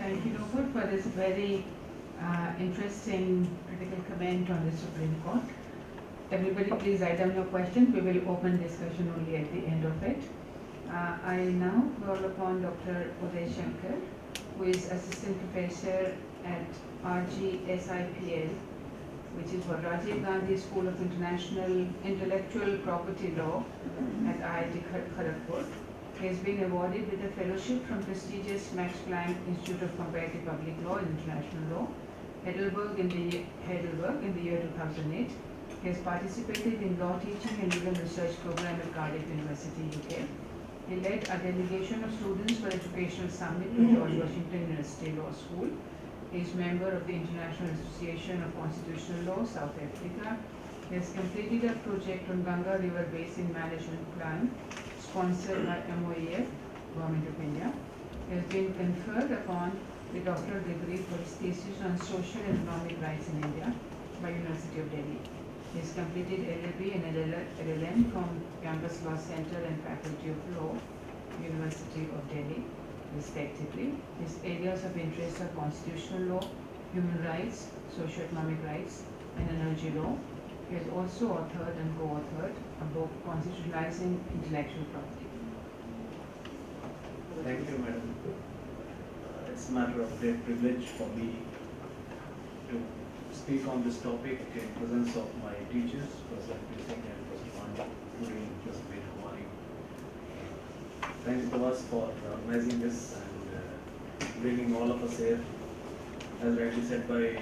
thank you, Nupur, for this very interesting critical comment on the Supreme Court. Everybody please write down your questions. We will open discussion only at the end of it. I now call upon Dr. Uday Shankar, who is Assistant Professor at RGSIPL, which is for Rajiv Gandhi School of International Intellectual Property Law at IIT Kharagpur. He has been awarded with a fellowship from prestigious Max Planck Institute of Comparative Public Law and International Law, Heidelberg in the year 2008. He has participated in law teaching and legal research program at Cardiff University, UK. He led a delegation of students for educational summit at George Washington University Law School. He is member of the International Association of Constitutional Law, South Africa. He has completed a project on Ganga River Basin Management Plan, sponsored by MOEF, Government of India. He has been conferred upon the doctoral degree for his thesis on social and economic rights in India by University of Delhi. He has completed LLB and LLM from Campus Law Center and Faculty of Law, University of Delhi, respectively. His areas of interest are constitutional law, human rights, socio-economic rights, and energy law. He has also authored and co-authored a book, Constitutionalizing Intellectual Property. Thank you, Madam. It's a matter of great privilege for me to speak on this topic in presence of my teachers, Professor Singh and Professor Pandya, including Professor Kumari. Thanks to us for organizing this and bringing all of us here. As rightly said by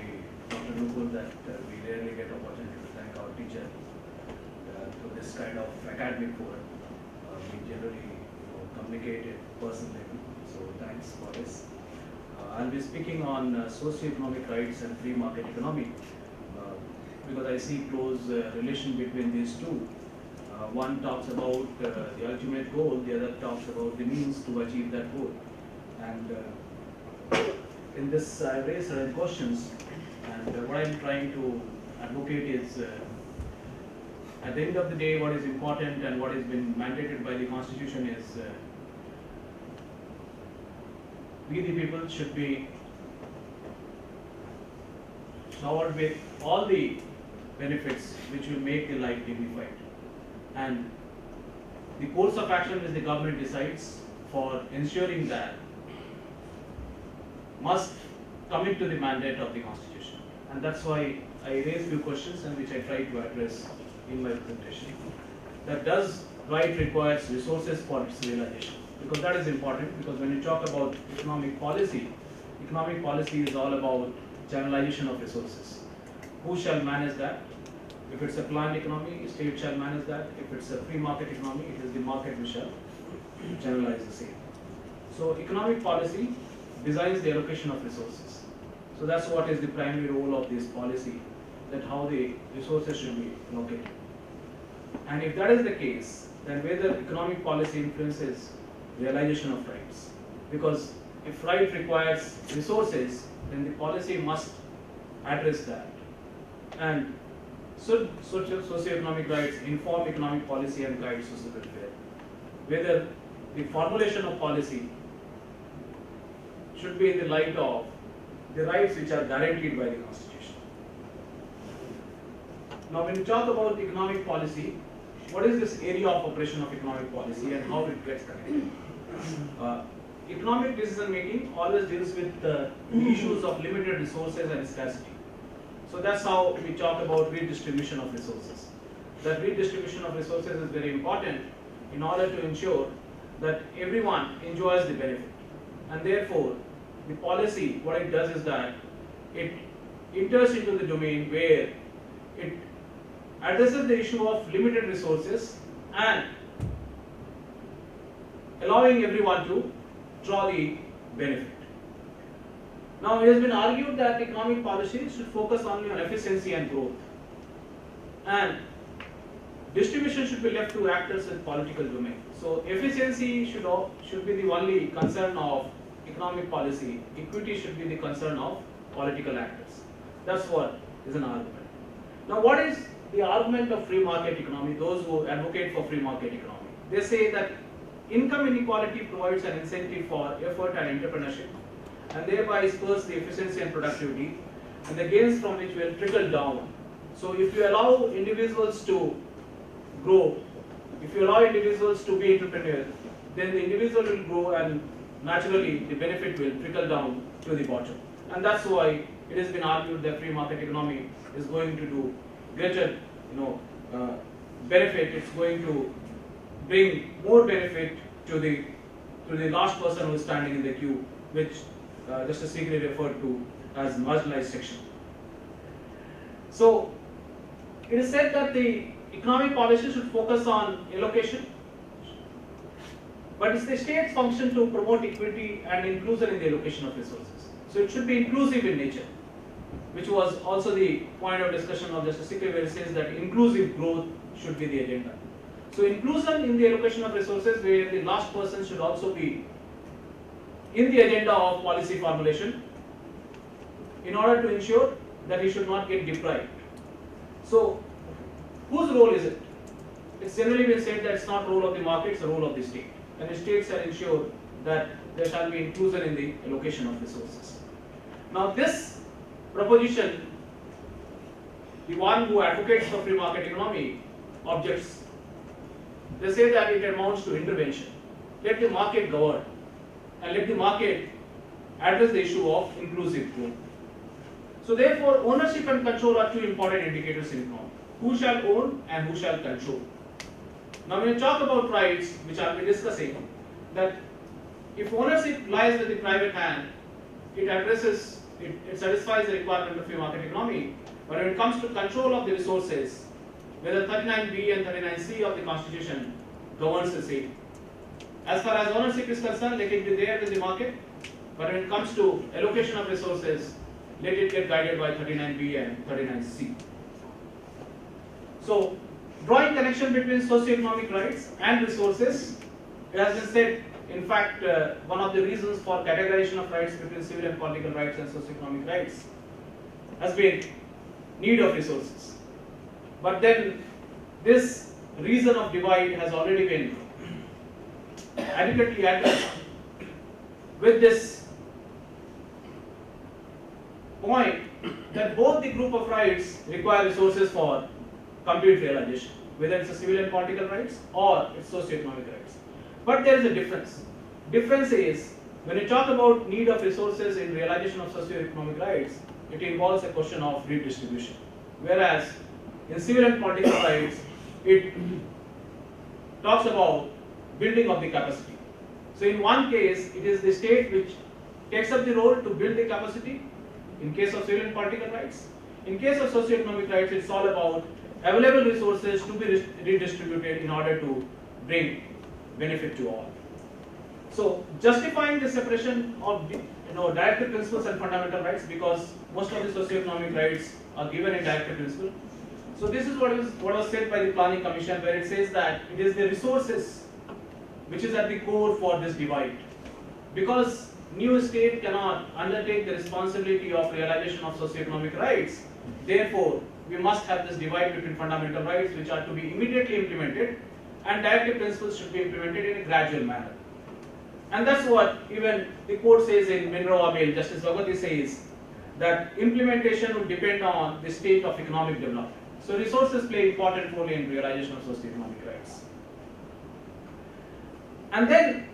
Dr. Nupur, that we rarely get opportunity to thank our teacher for this kind of academic forum. We generally communicate it personally, so thanks for this. I'll be speaking on socio-economic rights and free market economy because I see close relation between these two. One talks about the ultimate goal, the other talks about the means to achieve that goal. And in this I raise certain questions, and what I'm trying to advocate is at the end of the day, what is important and what has been mandated by the Constitution is we the people should be showered with all the benefits which will make the life dignified. And the course of action which the government decides for ensuring that must commit to the mandate of the Constitution. And that's why I raise few questions and which I try to address in my presentation. That does right requires resources for its realization? Because that is important, because when you talk about economic policy is all about channelization of resources. Who shall manage that? If it's a planned economy, state shall manage that. If it's a free market economy, it is the market which shall channelize the same. So economic policy designs the allocation of resources. So that's what is the primary role of this policy, that how the resources should be allocated. And if that is the case, then whether economic policy influences realization of rights. Because if right requires resources, then the policy must address that. And so socio-economic rights inform economic policy and guide social welfare. Whether the formulation of policy should be in the light of the rights which are guaranteed by the Constitution. Now when we talk about economic policy, what is this area of operation of economic policy and how it gets connected? Economic decision making always deals with the issues of limited resources and scarcity. So that's how we talk about redistribution of resources. That redistribution of resources is very important in order to ensure that everyone enjoys the benefit. And therefore, the policy, what it does is that it enters into the domain where it addresses the issue of limited resources and allowing everyone to draw the benefit. Now it has been argued that economic policy should focus only on efficiency and growth, and distribution should be left to actors in political domain. So efficiency should be the only concern of economic policy, equity should be the concern of political actors. That's what is an argument. Now what is the argument of free market economy, those who advocate for free market economy? They say that income inequality provides an incentive for effort and entrepreneurship, and thereby spurs the efficiency and productivity, and the gains from which will trickle down. So if you allow individuals to grow, if you allow individuals to be entrepreneurs, then the individual will grow and naturally the benefit will trickle down to the bottom. And that's why it has been argued that free market economy is going to do greater, benefit. It's going to bring more benefit to the last person who is standing in the queue, which Justice Sikri referred to as marginalized section. So it is said that the economic policy should focus on allocation, but it's the state's function to promote equity and inclusion in the allocation of resources. So it should be inclusive in nature, which was also the point of discussion of Justice Sikri, where it says that inclusive growth should be the agenda. So inclusion in the allocation of resources, where the last person should also be in the agenda of policy formulation, in order to ensure that he should not get deprived. So whose role is it? It's generally been said that it's not role of the market, it's the role of the state. And the state shall ensure that there shall be inclusion in the allocation of resources. Now this proposition, the one who advocates for free market economy objects. They say that it amounts to intervention. Let the market govern, and let the market address the issue of inclusive growth. So therefore, ownership and control are two important indicators in economy. Who shall own and who shall control? Now when you talk about rights, which I will be discussing, that if ownership lies with the private hand, it satisfies the requirement of free market economy. But when it comes to control of the resources, whether 39B and 39C of the Constitution governs the same. As far as ownership is concerned, let it be there with the market. But when it comes to allocation of resources, let it get guided by 39B and 39C. So, drawing connection between socio-economic rights and resources, it has been said, in fact, one of the reasons for categorization of rights between civil and political rights and socio-economic rights has been need of resources. But then this reason of divide has already been adequately addressed with this point that both the group of rights require resources for complete realization, whether it's a civil and political rights or it's socio-economic rights. But there is a difference. Difference is, when you talk about need of resources in realization of socio-economic rights, it involves a question of redistribution. Whereas in civil and political rights, it talks about building of the capacity. So in one case, it is the state which takes up the role to build the capacity, in case of civil and political rights. In case of socio-economic rights, it's all about available resources to be redistributed in order to bring benefit to all. So justifying the separation of directive principles and fundamental rights, because most of the socio-economic rights are given in directive principle. So this is what was said by the Planning Commission, where it says that it is the resources which is at the core for this divide. Because new state cannot undertake the responsibility of realization of socio-economic rights, therefore we must have this divide between fundamental rights, which are to be immediately implemented, and directive principles should be implemented in a gradual manner. And that's what even the court says in Monroe Abel. Justice Bhagwati says that implementation would depend on the state of economic development. So resources play important role in realization of socio-economic rights. And then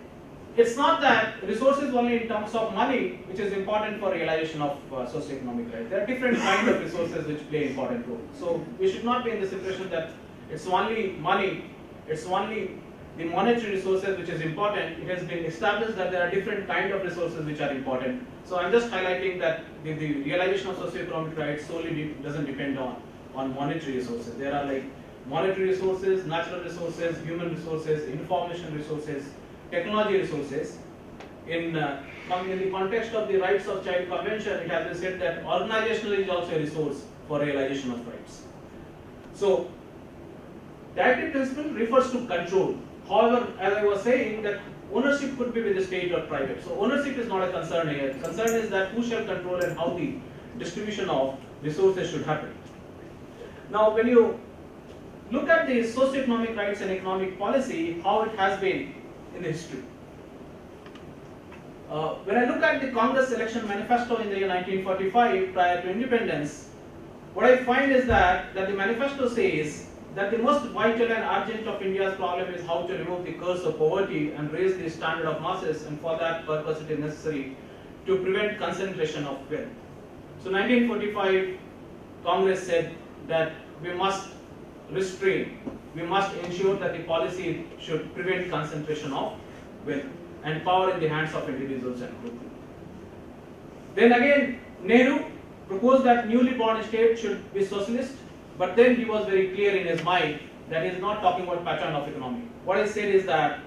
it's not that resources only in terms of money, which is important for realization of socio-economic rights. There are different kinds of resources which play important role. So we should not be in this impression that it's only money, it's only the monetary resources which is important. It has been established that there are different kinds of resources which are important. So I'm just highlighting that the realization of socio-economic rights solely doesn't depend on monetary resources. There are like monetary resources, natural resources, human resources, information resources, technology resources. In the context of the Rights of Child Convention, it has been said that organizational is also a resource for realization of rights. So, directive principle refers to control. However, as I was saying, that ownership could be with the state or private. So, ownership is not a concern here. Concern is that who shall control and how the distribution of resources should happen. Now, when you look at the socio-economic rights and economic policy, how it has been in the history. When I look at the Congress election manifesto in the year 1945, prior to independence, what I find is that the manifesto says that the most vital and urgent of India's problem is how to remove the curse of poverty and raise the standard of masses, and for that purpose it is necessary to prevent concentration of wealth. So 1945, Congress said that we must restrain, we must ensure that the policy should prevent concentration of wealth and power in the hands of individuals and groups. Then again, Nehru proposed that newly born state should be socialist, but then he was very clear in his mind that he is not talking about pattern of economy. What he said is that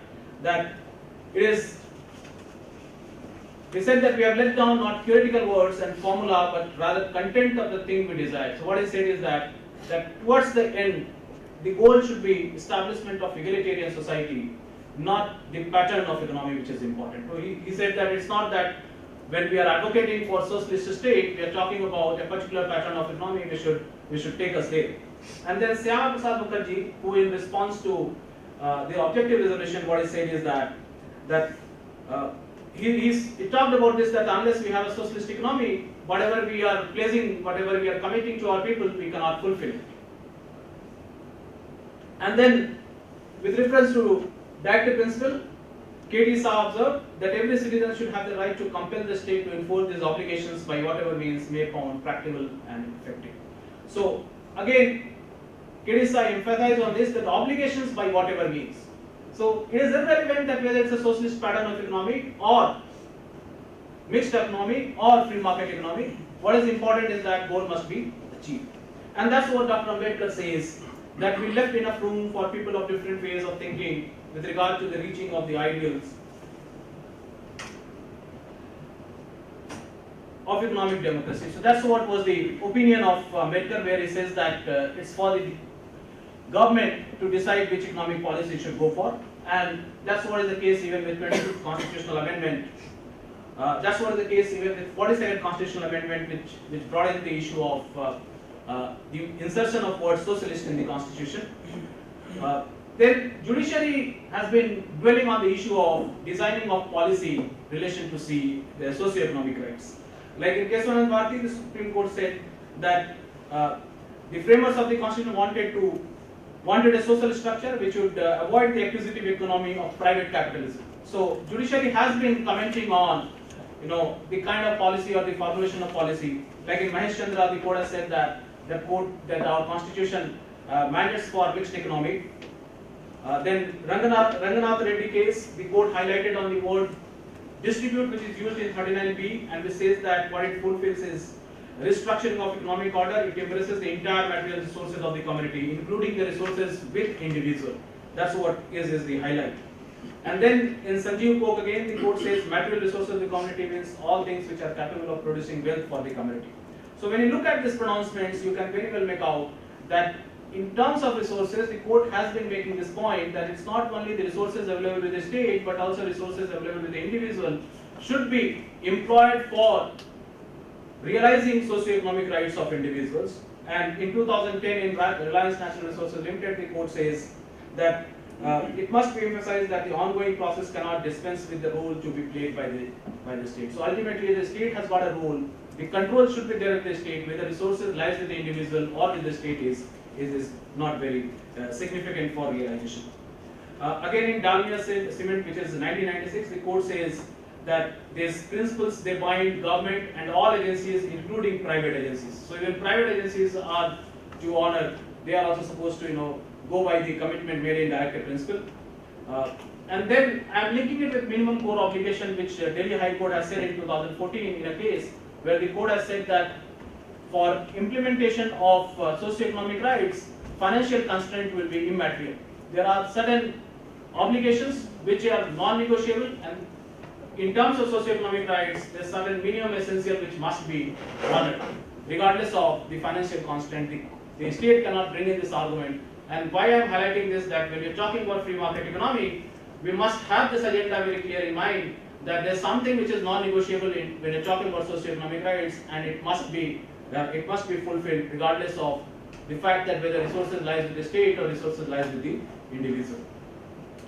it is, he said that we have let down not theoretical words and formula, but rather content of the thing we desire. So what he said is that towards the end, the goal should be establishment of egalitarian society, not the pattern of economy which is important. So he said that it's not that when we are advocating for socialist state, we are talking about a particular pattern of economy, we should take us there. And then Syama Prasad Mukherjee, who in response to the objective reservation, what he said is that he talked about this, that unless we have a socialist economy, whatever we are placing, whatever we are committing to our people, we cannot fulfill it. And then, with reference to directive principle, K.D. Shah observed that every citizen should have the right to compel the state to enforce these obligations by whatever means may be found practical and effective. So, again, K.D. Shah emphasized on this, that obligations by whatever means. So, it is irrelevant that whether it's a socialist pattern of economy or mixed economy or free market economy, what is important is that goal must be achieved. And that's what Dr. Ambedkar says, that we left enough room for people of different ways of thinking with regard to the reaching of the ideals of economic democracy. So that's what was the opinion of Ambedkar, where he says that it's for the government to decide which economic policy it should go for, and that's what is the case even with 25th constitutional amendment. That's what is the case even with 42nd constitutional amendment, which brought in the issue of the insertion of word socialist in the constitution. Then judiciary has been dwelling on the issue of designing of policy relation to the socio-economic rights. Like in Kesavananda Bharati, the Supreme Court said that the framers of the constitution wanted a social structure which would avoid the acquisitive economy of private capitalism. So judiciary has been commenting on the kind of policy or the formulation of policy. Like in Mahesh Chandra, the court has said that our constitution mandates for mixed economy. Then Ranganath Reddy case, the court highlighted on the word distribute, which is used in 39B, and which says that what it fulfills is restructuring of economic order. It embraces the entire material resources of the community, including the resources with individual. That's what is the highlight. And then in Sanjeev Coke again, the court says material resources of the community means all things which are capable of producing wealth for the community. So when you look at these pronouncements, you can very well make out that in terms of resources, the court has been making this point that it's not only the resources available with the state, but also resources available with the individual should be employed for realizing socio-economic rights of individuals. And in 2010, in Reliance Natural Resources Limited, the court says that it must be emphasized that the ongoing process cannot dispense with the role to be played by the state. So ultimately, the state has got a role. The control should be there at the state. Whether resources lies with the individual or with the state is not very significant for realization. Again, in Dalmia Cement, which is 1996, the court says that these principles, they bind government and all agencies, including private agencies. So even private agencies are to honor, they are also supposed to go by the commitment made in directive principle. And then I am linking it with minimum core obligation, which Delhi High Court has said in 2014 in a case where the court has said that for implementation of socio-economic rights, financial constraint will be immaterial. There are certain obligations which are non-negotiable, and in terms of socio-economic rights, there is certain minimum essential which must be honored, regardless of the financial constraint. The state cannot bring in this argument. And why I am highlighting this, that when you are talking about free market economy, we must have this agenda very clear in mind, that there is something which is non-negotiable when you are talking about socio-economic rights, and it must be fulfilled regardless of the fact that whether resources lies with the state or resources lies with the individual.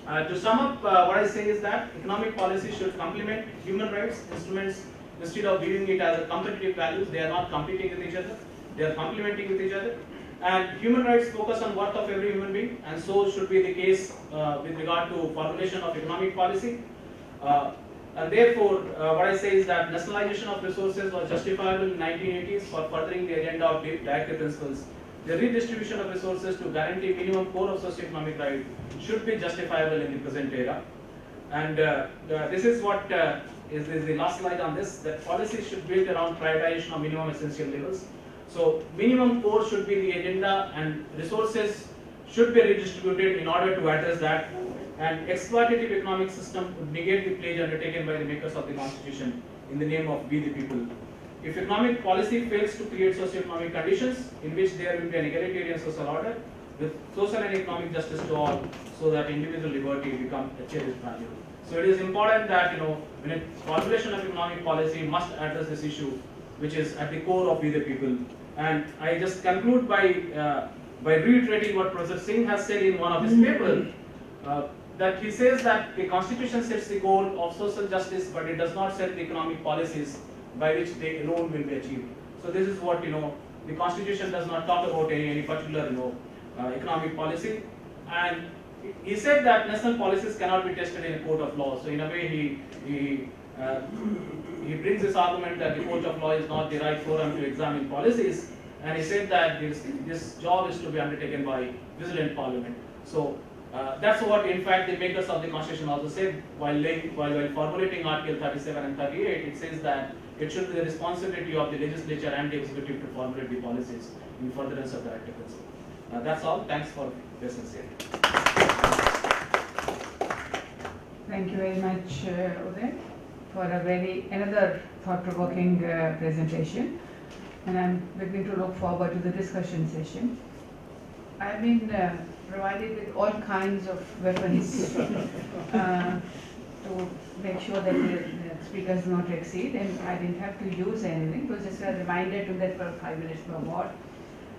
To sum up, what I say is that economic policy should complement human rights instruments instead of viewing it as a competitive values. They are not competing with each other, they are complementing with each other. And human rights focus on worth of every human being, and so should be the case with regard to formulation of economic policy. And therefore, what I say is that nationalization of resources was justifiable in 1980s for furthering the agenda of directive principles. The redistribution of resources to guarantee minimum core of socio-economic right should be justifiable in the present era. And this is what is the last slide on this, that policy should build around prioritization of minimum essential levels. So minimum core should be the agenda, and resources should be redistributed in order to address that. And exploitative economic system would negate the pledge undertaken by the makers of the constitution in the name of we the people. If economic policy fails to create socio-economic conditions in which there will be an egalitarian social order with social and economic justice to all, so that individual liberty become a cherished value. So it is important that when a formulation of economic policy must address this issue, which is at the core of we the people. And I just conclude by reiterating what Professor Singh has said in one of his papers. That he says that the constitution sets the goal of social justice, but it does not set the economic policies by which they alone will be achieved. So this is what the constitution does not talk about any particular economic policy. And he said that national policies cannot be tested in a court of law. So in a way he brings this argument that the court of law is not the right forum to examine policies, and he said that this job is to be undertaken by vigilant parliament. So that's what, in fact, the makers of the constitution also said while formulating Article 37 and 38. It says that it should be the responsibility of the legislature and the executive to formulate the policies in furtherance of the directive principle. That's all. Thanks for your sincerity. Thank you very much, Uday, for another thought-provoking presentation. And I'm beginning to look forward to the discussion session. I've been provided with all kinds of weapons to make sure that the speakers do not exceed, and I didn't have to use anything. It was just a reminder to that for 5 minutes per more.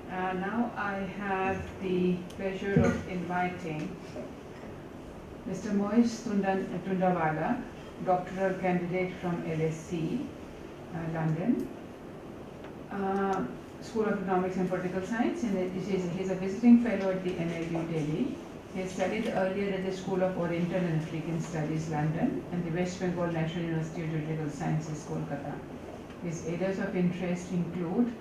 Now I have the pleasure of inviting Mr. Moez Tundawala, doctoral candidate from LSE, London. School of Economics and Political Science, and he's a visiting fellow at the NLU Delhi. He studied earlier at the School of Oriental and African Studies, London, and the West Bengal National University of Political Sciences, Kolkata. His areas of interest include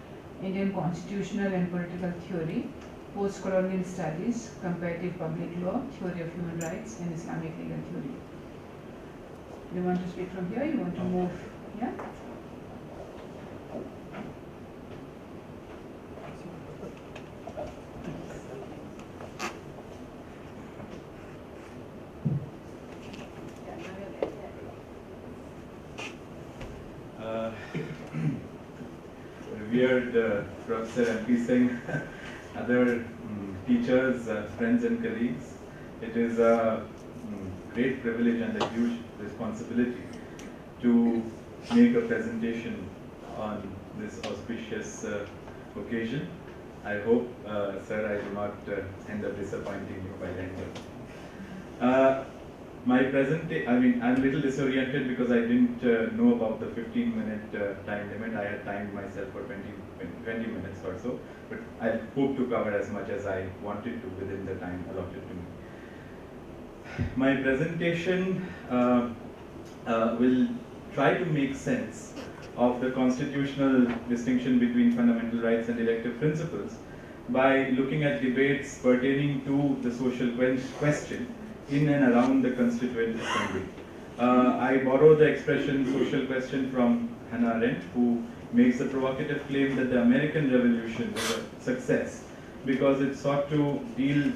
Indian constitutional and political theory, post-colonial studies, comparative public law, theory of human rights, and Islamic legal theory. You want to speak from here? You want to move? Yeah? Revered Professor M.P. Singh, other teachers, friends and colleagues, it is a great privilege and a huge responsibility to make a presentation on this auspicious occasion. I hope, sir, I do not end up disappointing you by the end of it. My presentation, I'm a little disoriented because I didn't know about the 15-minute time limit. I had timed myself for 20 minutes or so, but I hope to cover as much as I wanted to within the time allotted to me. My presentation will try to make sense of the constitutional distinction between fundamental rights and elective principles by looking at debates pertaining to the social question in and around the Constituent Assembly. I borrow the expression social question from Hannah Arendt, who makes the provocative claim that the American Revolution was a success because it sought to deal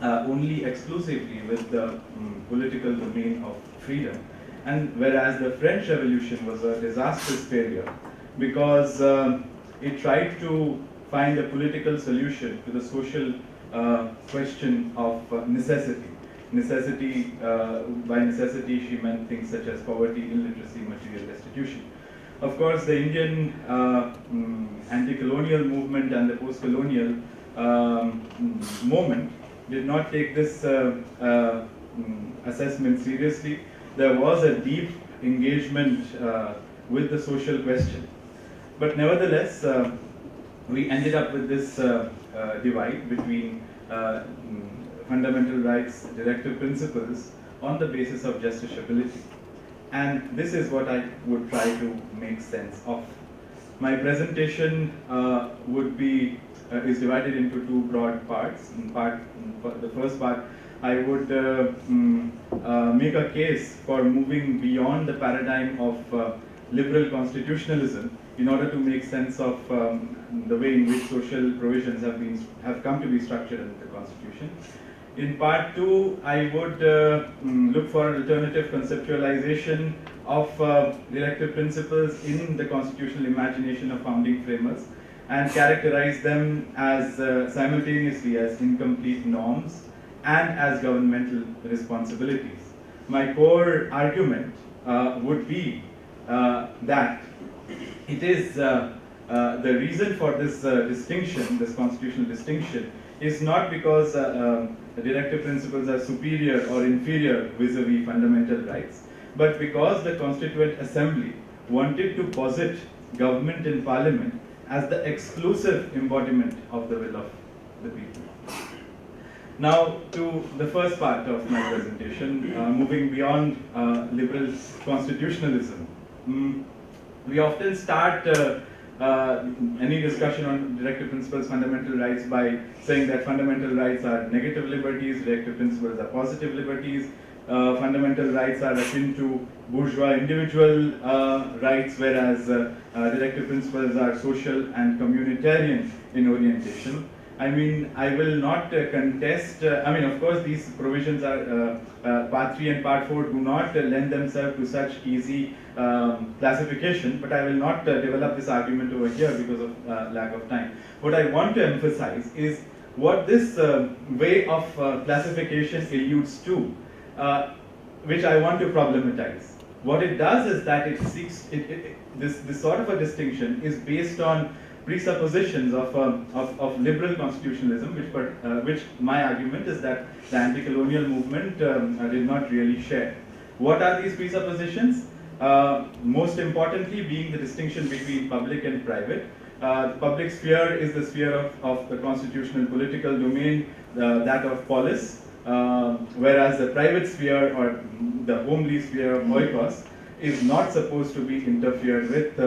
only exclusively with the political domain of freedom, and whereas the French Revolution was a disastrous failure because it tried to find a political solution to the social question of necessity. By necessity, she meant things such as poverty, illiteracy, material destitution. Of course, the Indian anti-colonial movement and the post-colonial moment did not take this assessment seriously. There was a deep engagement with the social question. But nevertheless, we ended up with this divide between fundamental rights, directive principles on the basis of justiciability. And this is what I would try to make sense of. My presentation is divided into two broad parts. The first part, I would make a case for moving beyond the paradigm of liberal constitutionalism in order to make sense of the way in which social provisions have come to be structured in the Constitution. In part two, I would look for alternative conceptualization of directive principles in the constitutional imagination of founding framers and characterize them as simultaneously as incomplete norms and as governmental responsibilities. My core argument would be that it is the reason for this distinction, this constitutional distinction, is not because directive principles are superior or inferior vis-a-vis fundamental rights, but because the Constituent Assembly wanted to posit government and parliament as the exclusive embodiment of the will of the people. Now to the first part of my presentation, moving beyond liberal constitutionalism. We often start any discussion on directive principles, fundamental rights by saying that fundamental rights are negative liberties, directive principles are positive liberties, fundamental rights are akin to bourgeois individual rights, whereas directive principles are social and communitarian in orientation. I mean, I will not contest, of course these provisions are, part 3 and part 4 do not lend themselves to such easy classification, but I will not develop this argument over here because of lack of time. What I want to emphasize is what this way of classification alludes to, which I want to problematize. What it does is that it seeks, this sort of a distinction is based on presuppositions of liberal constitutionalism, which my argument is that the anti-colonial movement did not really share. What are these presuppositions? Most importantly being the distinction between public and private. The public sphere is the sphere of the constitutional political domain, that of polis, whereas the private sphere or the homely sphere of oikos is not supposed to be interfered with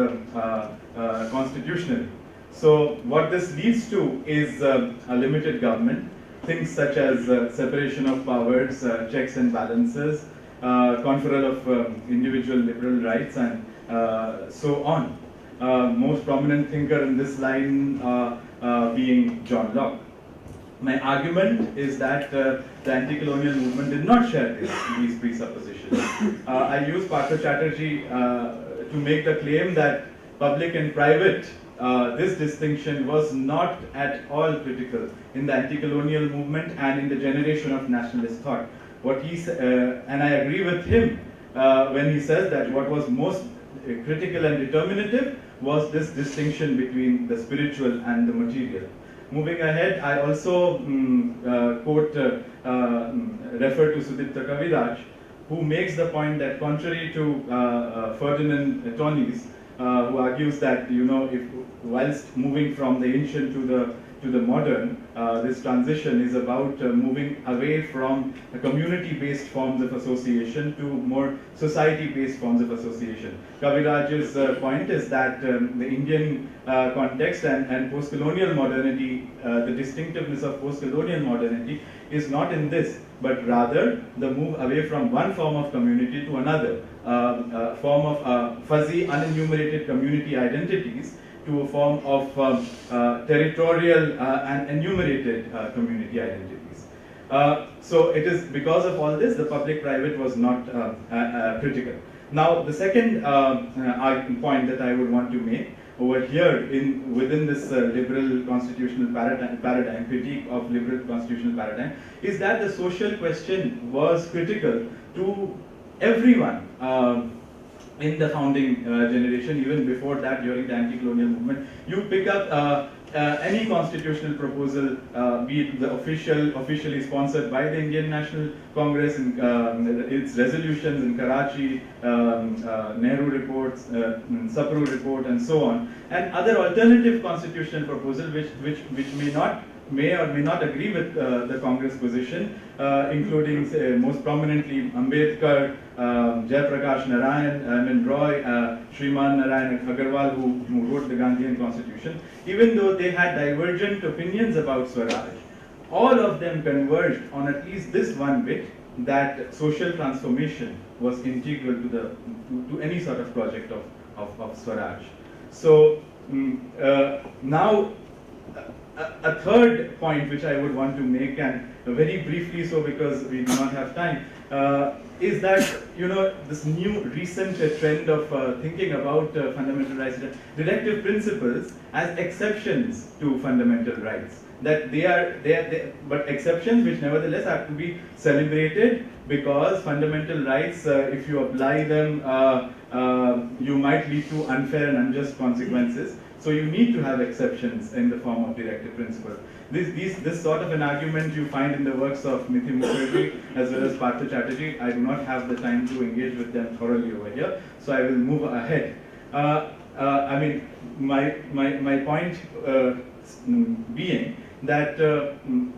constitutionally. So what this leads to is a limited government, things such as separation of powers, checks and balances, conferral of individual liberal rights, and so on. Most prominent thinker in this line being John Locke. My argument is that the anti-colonial movement did not share these presuppositions. I use Partha Chatterjee to make the claim that public and private, this distinction was not at all critical in the anti-colonial movement and in the generation of nationalist thought. What he and I agree with him when he says that what was most critical and determinative was this distinction between the spiritual and the material. Moving ahead, I also refer to Sudipta Kaviraj, who makes the point that contrary to Ferdinand Tönnies, who argues that, if whilst moving from the ancient to the modern, this transition is about moving away from community-based forms of association to more society-based forms of association. Kaviraj's point is that the Indian context and post-colonial modernity, the distinctiveness of post-colonial modernity is not in this, but rather the move away from one form of community to another, form of fuzzy, unenumerated community identities to a form of territorial and enumerated community identities. So it is because of all this, the public-private was not critical. Now, the second point that I would want to make over here within this liberal constitutional paradigm, critique of liberal constitutional paradigm, is that the social question was critical to everyone in the founding generation, even before that, during the anti-colonial movement. You pick up any constitutional proposal, be it the officially sponsored by the Indian National Congress, in its resolutions in Karachi, Nehru reports, Sapru report, and so on, and other alternative constitutional proposal which may or may not agree with the Congress position, including most prominently Ambedkar, Jayaprakash Narayan, and Roy, Shriman Narayan Agarwal, who wrote the Gandhian Constitution. Even though they had divergent opinions about Swaraj, all of them converged on at least this one bit, that social transformation was integral to any sort of project of Swaraj. So now, a third point which I would want to make, and very briefly so because we do not have time, is that this new recent trend of thinking about fundamental rights, directive principles as exceptions to fundamental rights. That they are but exceptions which nevertheless have to be celebrated, because fundamental rights, if you apply them, you might lead to unfair and unjust consequences. So you need to have exceptions in the form of directive principles. This sort of an argument you find in the works of Mithi Mukherjee as well as Partha Chatterjee. I do not have the time to engage with them thoroughly over here, so I will move ahead. I mean, my point being that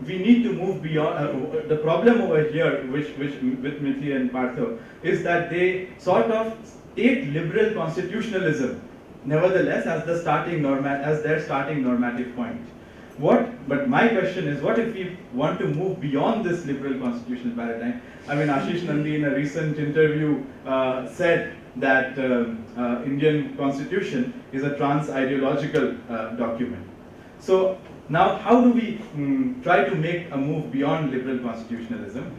we need to move beyond. The problem over here, which with Mithi and Partha, is that they sort of take liberal constitutionalism, nevertheless, as their starting normative point. But my question is, what if we want to move beyond this liberal constitutional paradigm? I mean, Ashish Nandi in a recent interview said that Indian Constitution is a trans-ideological document. So now, how do we try to make a move beyond liberal constitutionalism?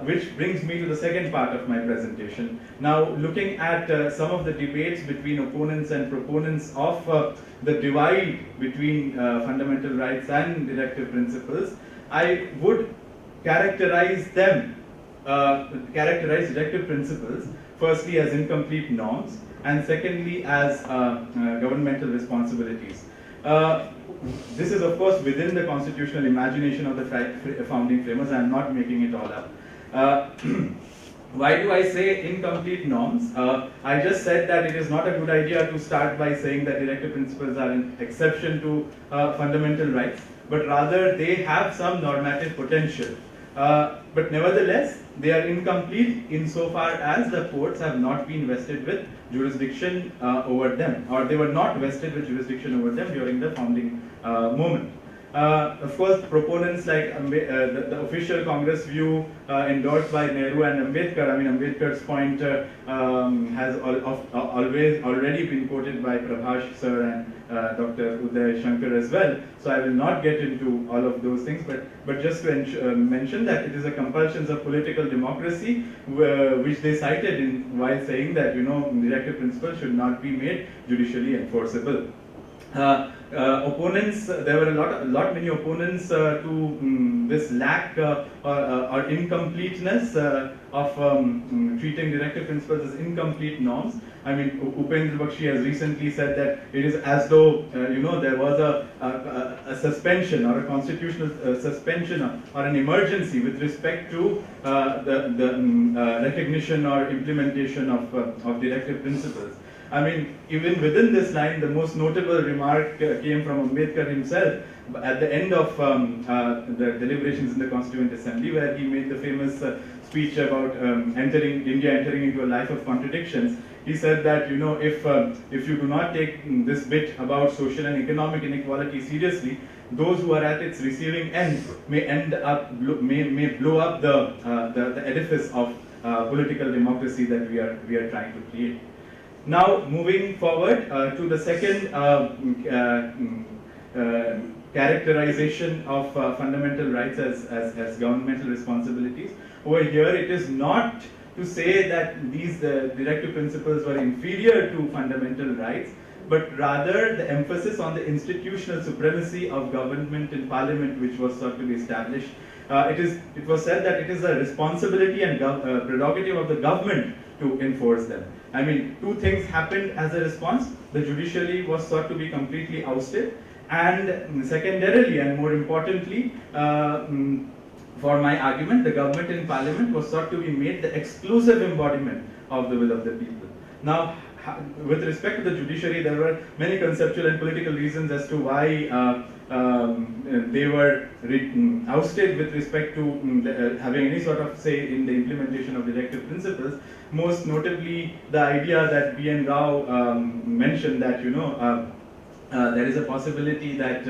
Which brings me to the second part of my presentation. Now, looking at some of the debates between opponents and proponents of the divide between fundamental rights and directive principles, I would characterize directive principles firstly as incomplete norms, and secondly as governmental responsibilities. This is, of course, within the constitutional imagination of the founding framers. I am not making it all up. Why do I say incomplete norms? I just said that it is not a good idea to start by saying that directive principles are an exception to fundamental rights, but rather they have some normative potential. But nevertheless, they are incomplete insofar as the courts have not been vested with jurisdiction over them, or they were not vested with jurisdiction over them during the founding moment. Of course, proponents like the official Congress view endorsed by Nehru and Ambedkar. I mean, Ambedkar's point has already been quoted by Prabhash sir and Dr. Uday Shankar as well. So I will not get into all of those things, but just to mention that it is a compulsions of political democracy which they cited while saying that directive principles should not be made judicially enforceable. Opponents, there were many opponents to this lack or incompleteness of treating directive principles as incomplete norms. I mean, Upendra Bakshi has recently said that it is as though there was a suspension or a constitutional suspension or an emergency with respect to the recognition or implementation of directive principles. I mean, even within this line, the most notable remark came from Ambedkar himself at the end of the deliberations in the Constituent Assembly, where he made the famous speech about India entering into a life of contradictions. He said that if you do not take this bit about social and economic inequality seriously, those who are at its receiving end may blow up the edifice of political democracy that we are trying to create. Now, moving forward to the second characterization of fundamental rights as governmental responsibilities. Over here, it is not to say that these directive principles were inferior to fundamental rights, but rather the emphasis on the institutional supremacy of government and parliament, which was sought to be established. It was said that it is a responsibility and prerogative of the government to enforce them. I mean, two things happened as a response. The judiciary was sought to be completely ousted, And secondarily, and more importantly, for my argument, the government in parliament was sought to be made the exclusive embodiment of the will of the people. Now, with respect to the judiciary, there were many conceptual and political reasons as to why they were ousted with respect to having any sort of say in the implementation of directive principles. Most notably, the idea that B.N. Rao mentioned that, there is a possibility that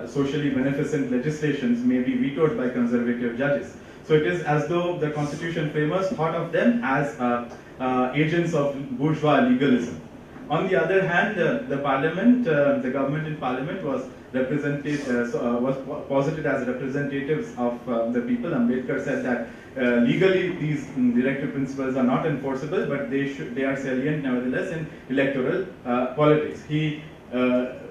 socially beneficent legislations may be vetoed by conservative judges. So it is as though the constitution framers thought of them as agents of bourgeois legalism. On the other hand, the parliament, the government in parliament was was posited as representatives of the people. Ambedkar said that legally these directive principles are not enforceable, but they are salient nevertheless in electoral politics. He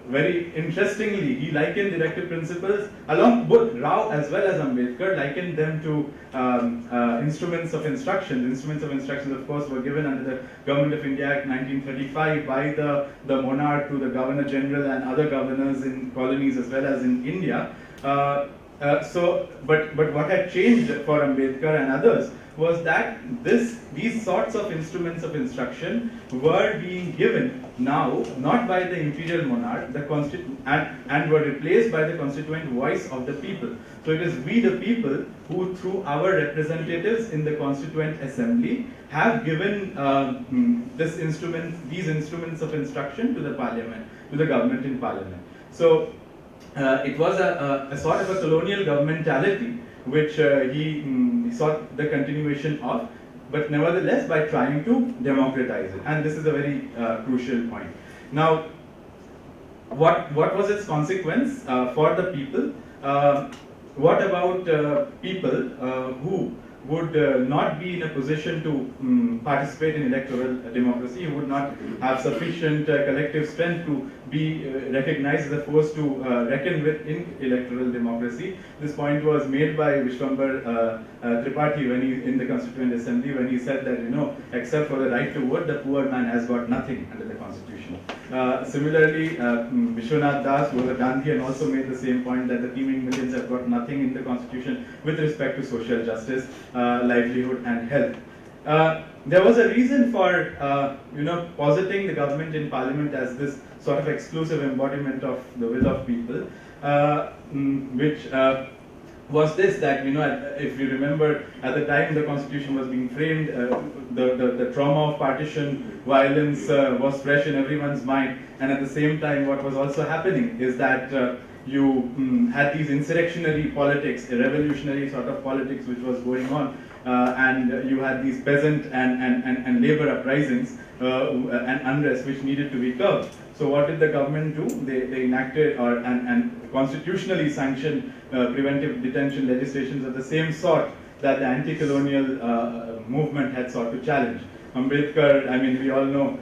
very interestingly, he likened directive principles, along both Rao as well as Ambedkar, likened them to instruments of instruction. Instruments of instruction, of course, were given under the Government of India Act 1935 by the monarch to the Governor General and other governors in colonies as well as in India. But what had changed for Ambedkar and others was that these sorts of instruments of instruction were being given now not by the imperial monarch, and were replaced by the constituent voice of the people. So it is we the people who, through our representatives in the constituent assembly, have given these instruments of instruction to the parliament, to the government in parliament. So it was a sort of a colonial governmentality which he sought the continuation of, but nevertheless by trying to democratize it. And this is a very crucial point. Now, what was its consequence for the people? What about people who would not be in a position to participate in electoral democracy, who would not have sufficient collective strength to be recognized as a force to reckon with in electoral democracy? This point was made by Vishwambar Tripathi when he, in the Constituent Assembly, when he said that, except for the right to vote, the poor man has got nothing under the Constitution. Similarly, Vishwanath Das, who was a Gandhian, also made the same point that the teeming millions have got nothing in the Constitution with respect to social justice, livelihood and health. There was a reason for positing the government in parliament as this sort of exclusive embodiment of the will of people, which was this, that if you remember, at the time the constitution was being framed, the trauma of partition, violence was fresh in everyone's mind, and at the same time what was also happening is that you had these insurrectionary politics, a revolutionary sort of politics which was going on, and you had these peasant and labor uprisings and unrest which needed to be curbed. So what did the government do? They enacted and constitutionally sanctioned preventive detention legislations of the same sort that the anti-colonial movement had sought to challenge. Ambedkar, we all know,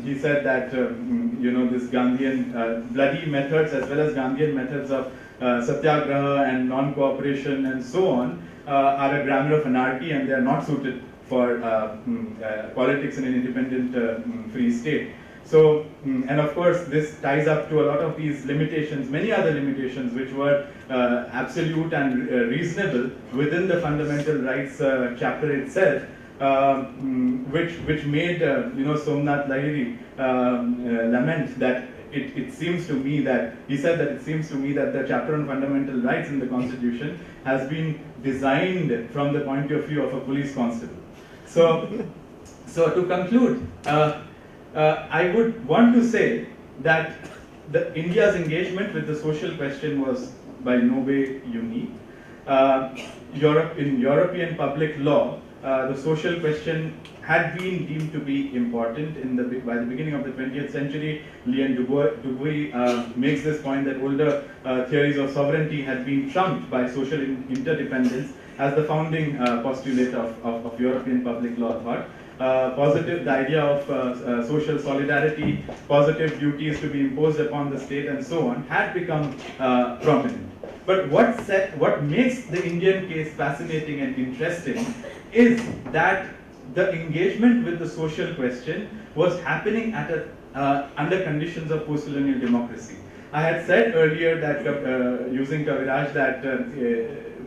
he said that, this Gandhian bloody methods as well as Gandhian methods of satyagraha and non-cooperation and so on are a grammar of anarchy, and they are not suited for politics in an independent free state. So, and of course, this ties up to a lot of these limitations, many other limitations which were absolute and reasonable within the fundamental rights chapter itself, which made Somnath Lahiri lament that it seems to me that, he said that it seems to me that the chapter on fundamental rights in the Constitution has been designed from the point of view of a police constable. So to conclude, I would want to say that India's engagement with the social question was by no way unique. In European public law, the social question had been deemed to be important by the beginning of the 20th century. Leon Duguay makes this point that older theories of sovereignty had been trumped by social interdependence as the founding postulate of European public law thought. The idea of social solidarity, positive duties to be imposed upon the state and so on had become prominent. But what makes the Indian case fascinating and interesting is that the engagement with the social question was happening under conditions of post-colonial democracy. I had said earlier that using Kaviraj that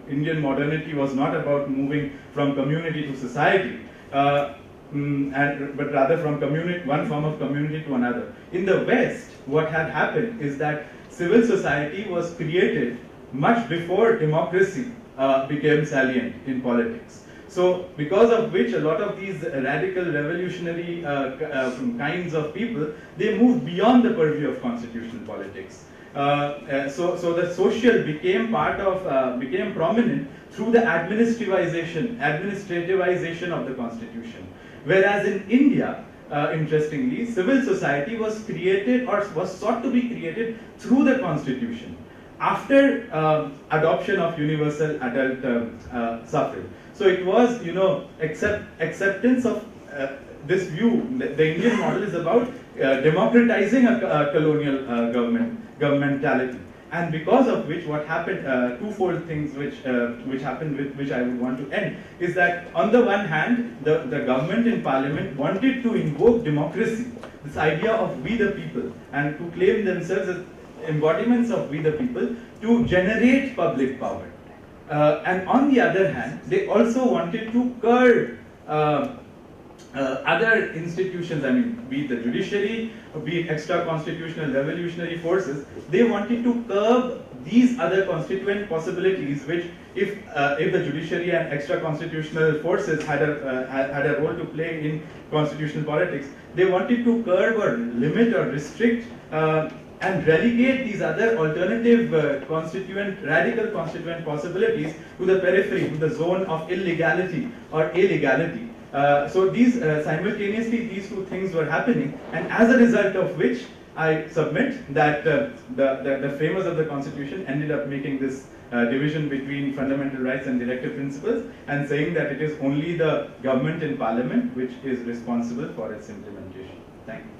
Indian modernity was not about moving from community to society, but rather from one form of community to another. In the West, what had happened is that civil society was created much before democracy became salient in politics. So, because of which a lot of these radical revolutionary kinds of people, they moved beyond the purview of constitutional politics. So the social became became prominent through the administrativization of the constitution. Whereas in India, interestingly, civil society was created or was sought to be created through the constitution after adoption of universal adult suffrage. So it was, acceptance of this view. The Indian model is about democratizing a colonial governmentality, and because of which, what happened, twofold things which happened, with which I would want to end, is that on the one hand, the government in parliament wanted to invoke democracy, this idea of we the people, and to claim themselves as embodiments of we the people, to generate public power. And on the other hand, they also wanted to curb other institutions, I mean, be it the judiciary, be it extra constitutional revolutionary forces, they wanted to curb these other constituent possibilities, which, if the judiciary and extra constitutional forces had a role to play in constitutional politics, they wanted to curb or limit or restrict and relegate these other alternative radical constituent possibilities to the periphery, to the zone of illegality or illegality. So simultaneously these two things were happening, and as a result of which, I submit that the framers of the constitution ended up making this division between fundamental rights and directive principles, and saying that it is only the government in parliament which is responsible for its implementation. Thank you.